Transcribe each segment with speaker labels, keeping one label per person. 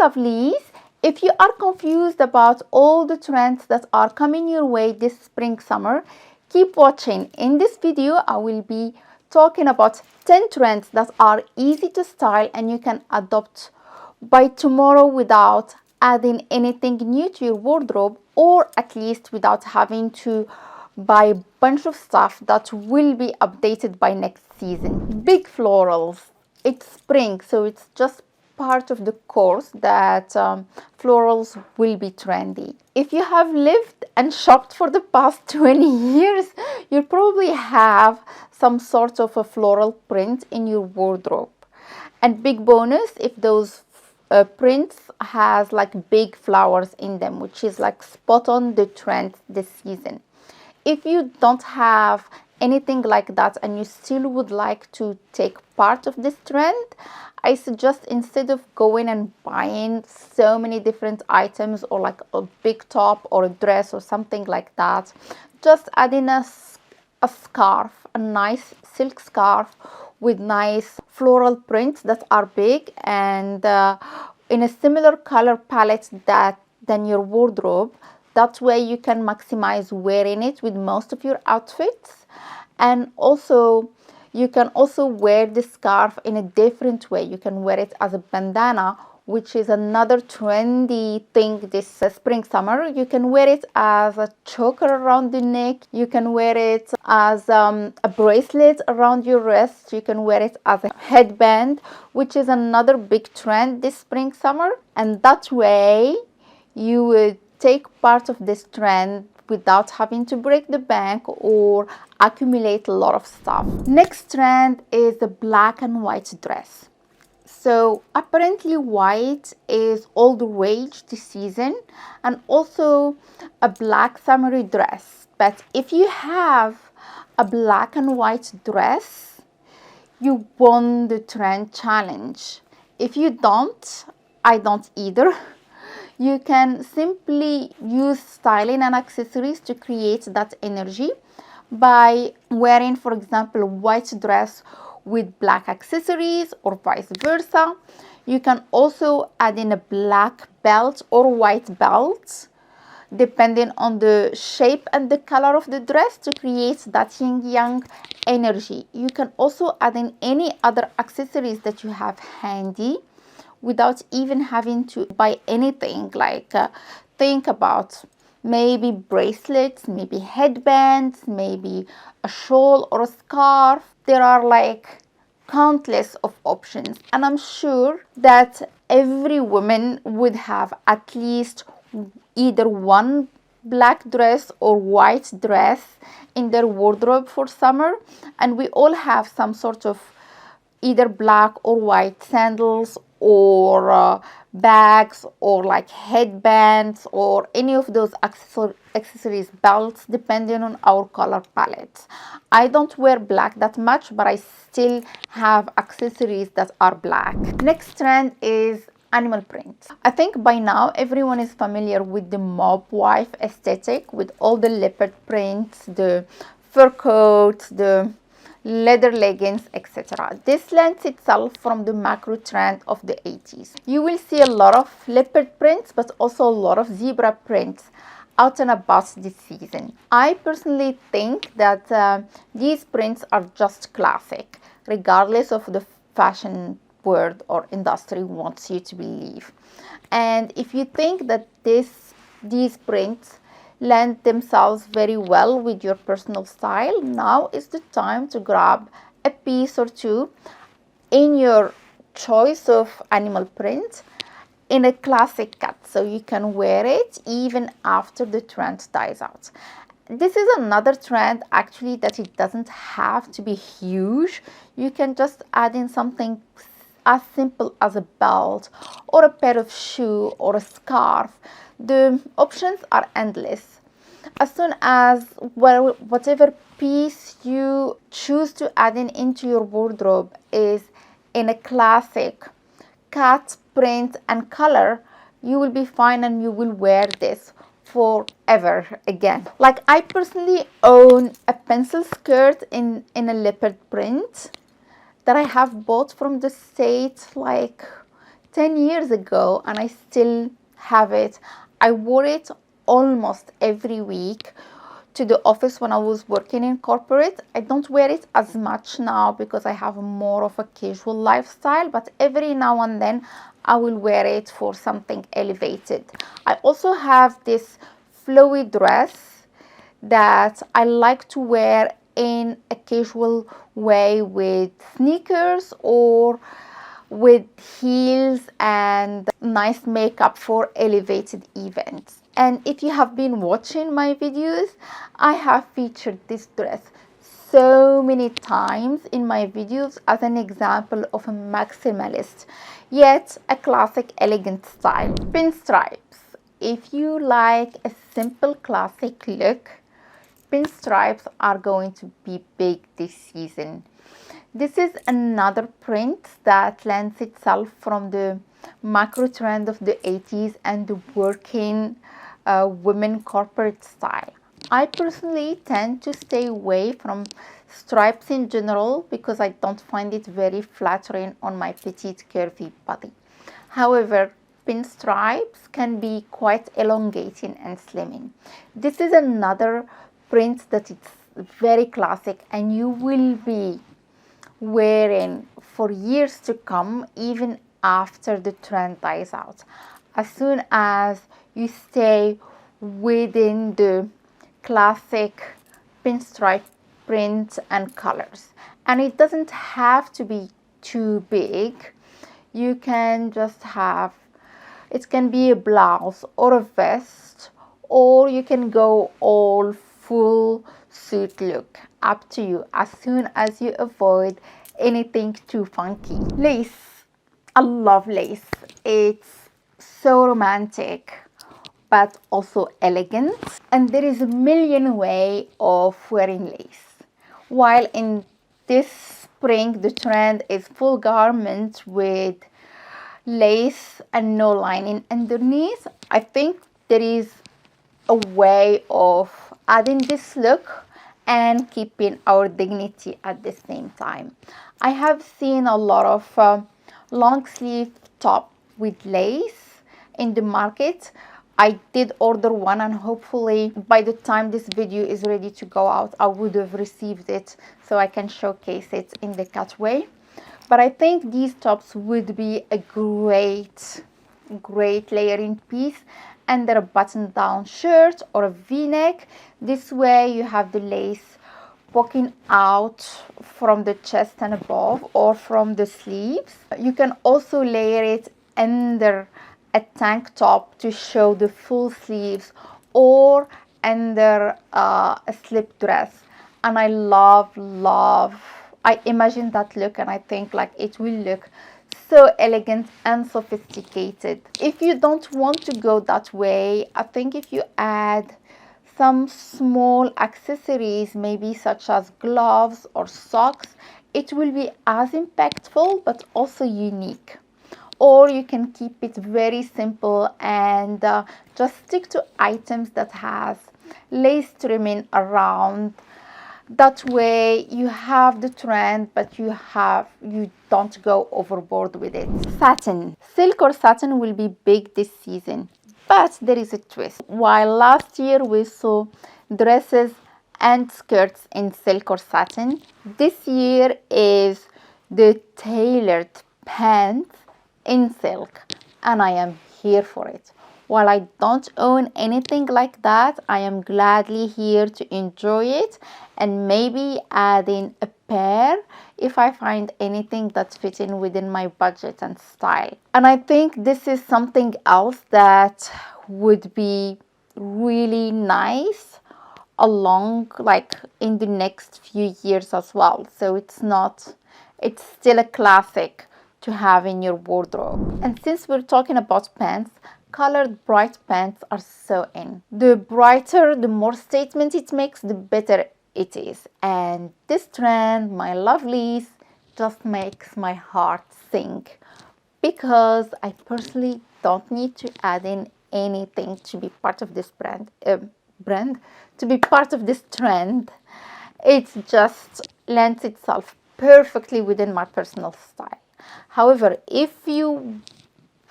Speaker 1: lovelies, if you are confused about all the trends that are coming your way this spring summer, keep watching. In this video I will be talking about 10 trends that are easy to style and you can adopt by tomorrow without adding anything new to your wardrobe, or at least without having to buy a bunch of stuff that will be updated by next season. Big florals. It's spring, so it's just part of the course that florals will be trendy. If you have lived and shopped for the past 20 years, you'll probably have some sort of a floral print in your wardrobe. And big bonus if those prints has like big flowers in them, which is like spot on the trend this season. If you don't have anything like that and you still would like to take part of this trend, I suggest instead of going and buying so many different items or like a big top or a dress or something like that, just add in a scarf, a nice silk scarf with nice floral prints that are big and in a similar color palette than your wardrobe. That way you can maximize wearing it with most of your outfits. And also you can also wear the scarf in a different way. You can wear it as a bandana, which is another trendy thing this spring summer. You can wear it as a choker around the neck. You can wear it as a bracelet around your wrist. You can wear it as a headband, which is another big trend this spring summer. And that way you would take part of this trend without having to break the bank or accumulate a lot of stuff. Next trend is the black and white dress. So apparently white is all the rage this season, and also a black summery dress. But if you have a black and white dress, you won the trend challenge. If you don't, I don't either. You can simply use styling and accessories to create that energy by wearing, for example, a white dress with black accessories or vice versa. You can also add in a black belt or white belt depending on the shape and the color of the dress to create that yin-yang energy. You can also add in any other accessories that you have handy without even having to buy anything. Like think about maybe bracelets, maybe headbands, maybe a shawl or a scarf. There are like countless of options, and I'm sure that every woman would have at least either one black dress or white dress in their wardrobe for summer, and we all have some sort of either black or white sandals or bags or like headbands or any of those accessories, belts, depending on our color palette. I don't wear black that much, but I still have accessories that are black. Next trend is animal print. I think by now everyone is familiar with the mob wife aesthetic, with all the leopard prints, the fur coats, the leather leggings, etc. This lends itself from the macro trend of the 80s. You will see a lot of leopard prints, but also a lot of zebra prints out and about this season. I personally think that these prints are just classic, regardless of the fashion world or industry wants you to believe. And if you think that these prints lend themselves very well with your personal style, now is the time to grab a piece or two in your choice of animal print in a classic cut, so you can wear it even after the trend dies out. This is another trend actually that it doesn't have to be huge. You can just add in something as simple as a belt or a pair of shoes or a scarf. The options are endless. As soon as whatever piece you choose to add into your wardrobe is in a classic cut, print and color, you will be fine and you will wear this forever again. Like I personally own a pencil skirt in a leopard print that I have bought from the States like 10 years ago, and I still have it. I wore it almost every week to the office when I was working in corporate. I don't wear it as much now because I have more of a casual lifestyle, but every now and then I will wear it for something elevated. I also have this flowy dress that I like to wear in a casual way with sneakers or with heels and nice makeup for elevated events. And if you have been watching my videos, I have featured this dress so many times in my videos as an example of a maximalist, yet a classic elegant style. Pinstripes. If you like a simple classic look, pinstripes are going to be big this season. This is another print that lends itself from the macro trend of the 80s and the working women corporate style. I personally tend to stay away from stripes in general because I don't find it very flattering on my petite curvy body. However, pinstripes can be quite elongating and slimming. This is another print that it's very classic and you will be wearing for years to come, even after the trend dies out, as soon as you stay within the classic pinstripe print and colors. And it doesn't have to be too big. You can just have, it can be a blouse or a vest, or you can go all full suit look, up to you, as soon as you avoid anything too funky. Lace. I love lace. It's so romantic but also elegant, and there is a million ways of wearing lace. While in this spring the trend is full garment with lace and no lining underneath, I think there is a way of adding this look and keeping our dignity at the same time. I have seen a lot of long sleeve top with lace in the market. I did order one, and hopefully by the time this video is ready to go out, I would have received it so I can showcase it in the cutaway. But I think these tops would be a great layering piece under a button-down shirt or a v-neck. This way you have the lace poking out from the chest and above, or from the sleeves. You can also layer it under a tank top to show the full sleeves, or under a slip dress. And I love, I imagine that look, and I think like it will look so elegant and sophisticated. If you don't want to go that way, I think if you add some small accessories, maybe such as gloves or socks, it will be as impactful but also unique. Or you can keep it very simple and just stick to items that has lace trimming around. That way you have the trend, but you don't go overboard with it. Satin. Silk or satin will be big this season, but there is a twist. While last year we saw dresses and skirts in silk or satin, this year is the tailored pants in silk, and I am here for it. While I don't own anything like that, I am gladly here to enjoy it and maybe add in a pair if I find anything that's fitting within my budget and style. And I think this is something else that would be really nice along, like in the next few years as well. So it's still a classic to have in your wardrobe. And since we're talking about pants, colored bright pants are so in. The brighter, the more statement it makes, the better it is. And this trend, my lovelies, just makes my heart sing, because I personally don't need to add in anything to be part of this to be part of this trend. It just lends itself perfectly within my personal style. However, if you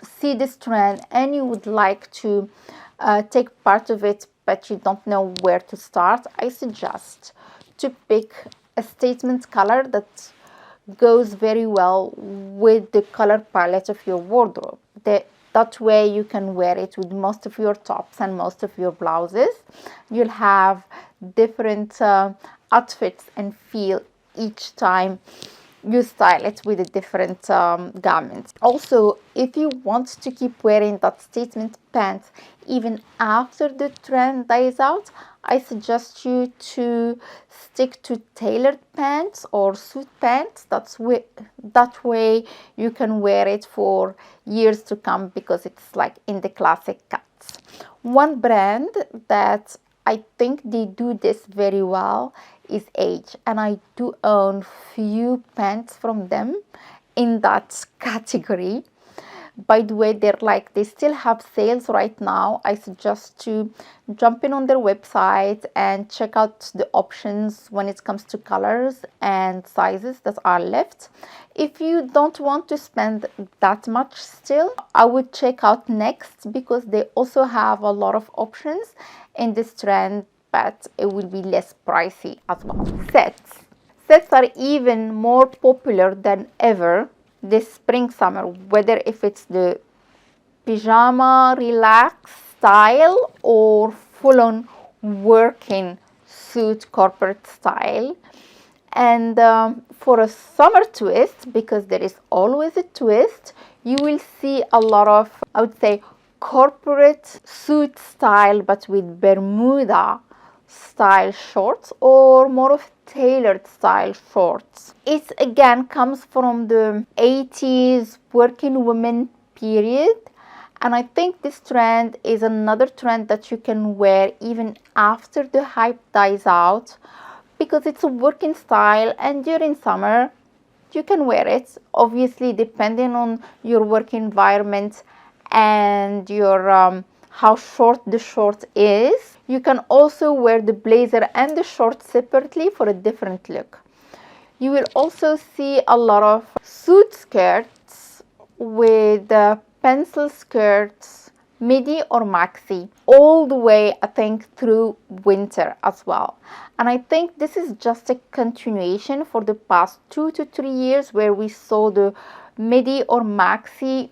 Speaker 1: see this trend and you would like to take part of it, but you don't know where to start, I suggest to pick a statement color that goes very well with the color palette of your wardrobe. That way you can wear it with most of your tops and most of your blouses. You'll have different outfits and feel each time you style it with a different garments. Also, if you want to keep wearing that statement pants even after the trend dies out, I suggest you to stick to tailored pants or suit pants. That way you can wear it for years to come, because it's like in the classic cuts. One brand that I think they do this very well is Age, and I do own few pants from them in that category. By the way, they still have sales right now. I suggest to jump in on their website and check out the options when it comes to colors and sizes that are left. If you don't want to spend that much still, I would check out Next, because they also have a lot of options in this trend, but it will be less pricey as well. Sets are even more popular than ever this spring summer, whether if it's the pajama relaxed style or full-on working suit corporate style. And for a summer twist, because there is always a twist, you will see a lot of, I would say, corporate suit style, but with Bermuda style shorts, or more of tailored style shorts. It again comes from the 80s working women period, and I think this trend is another trend that you can wear even after the hype dies out, because it's a working style, and during summer you can wear it, obviously depending on your work environment and your how short the short is. You can also wear the blazer and the shorts separately for a different look. You will also see a lot of suit skirts with pencil skirts, midi or maxi, all the way I think through winter as well. And I think this is just a continuation for the past 2 to 3 years, where we saw the midi or maxi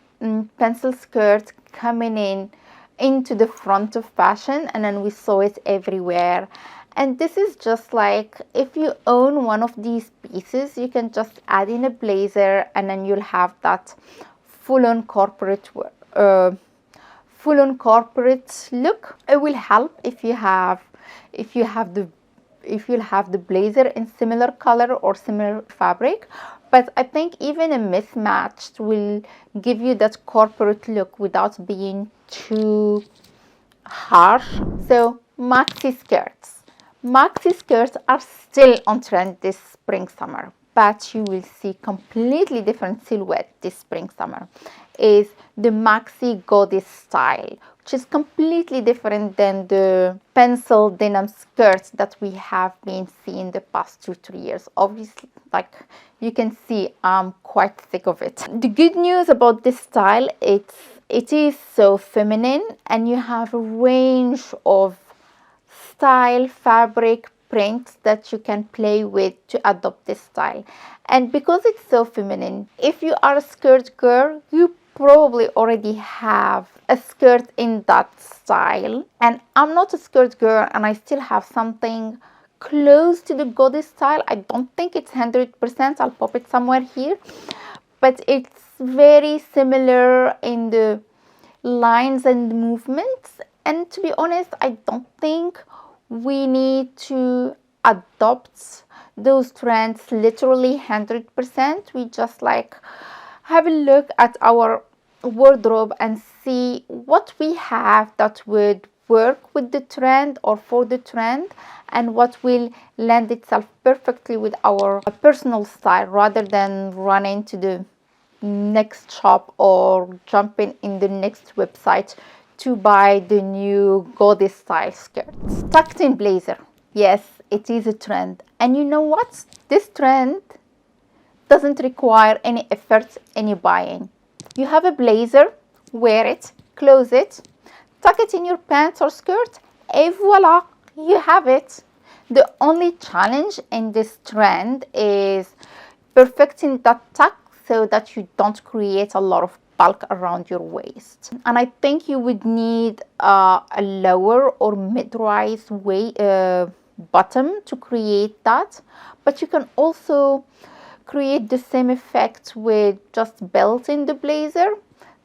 Speaker 1: pencil skirt coming into the front of fashion, and then we saw it everywhere. And this is just like, if you own one of these pieces, you can just add in a blazer, and then you'll have that full-on corporate look. It will help if you have the blazer in similar color or similar fabric, but I think even a mismatched will give you that corporate look without being too harsh. So maxi skirts are still on trend this spring summer, but you will see completely different silhouette this spring summer. Is the maxi goddess style, which is completely different than the pencil denim skirts that we have been seeing the past 2-3 years. Obviously, like you can see, I'm quite sick of it. The good news about this style, it is so feminine, and you have a range of style, fabric, prints that you can play with to adopt this style. And because it's so feminine, if you are a skirt girl, you probably already have a skirt in that style. And I'm not a skirt girl, and I still have something close to the goddess style. I don't think it's 100%. I'll pop it somewhere here, but it's very similar in the lines and movements. And to be honest, I don't think we need to adopt those trends literally 100%. We just like have a look at our wardrobe and see what we have that would work with the trend or for the trend, and what will lend itself perfectly with our personal style, rather than running to the next shop or jumping in the next website to buy the new goddess style skirts. Tucked in blazer. Yes, it is a trend. And you know what? This trend doesn't require any effort, any buying. You have a blazer wear it, close it, tuck it in your pants or skirt, et voila, you have it. The only challenge in this trend is perfecting that tuck so that you don't create a lot of bulk around your waist. And I think you would need a lower or mid-rise bottom to create that, but you can also create the same effect with just belt in the blazer.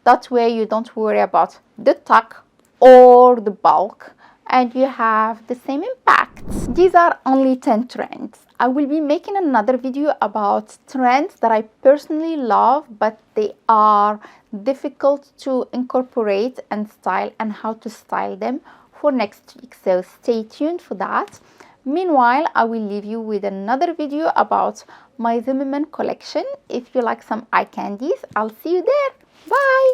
Speaker 1: That way you don't worry about the tuck or the bulk, and you have the same impact. These are only 10 trends. I will be making another video about trends that I personally love, but they are difficult to incorporate and style, and how to style them for next week. So stay tuned for that. Meanwhile, I will leave you with another video about my Zimmerman collection. If you like some eye candies, I'll see you there. Bye!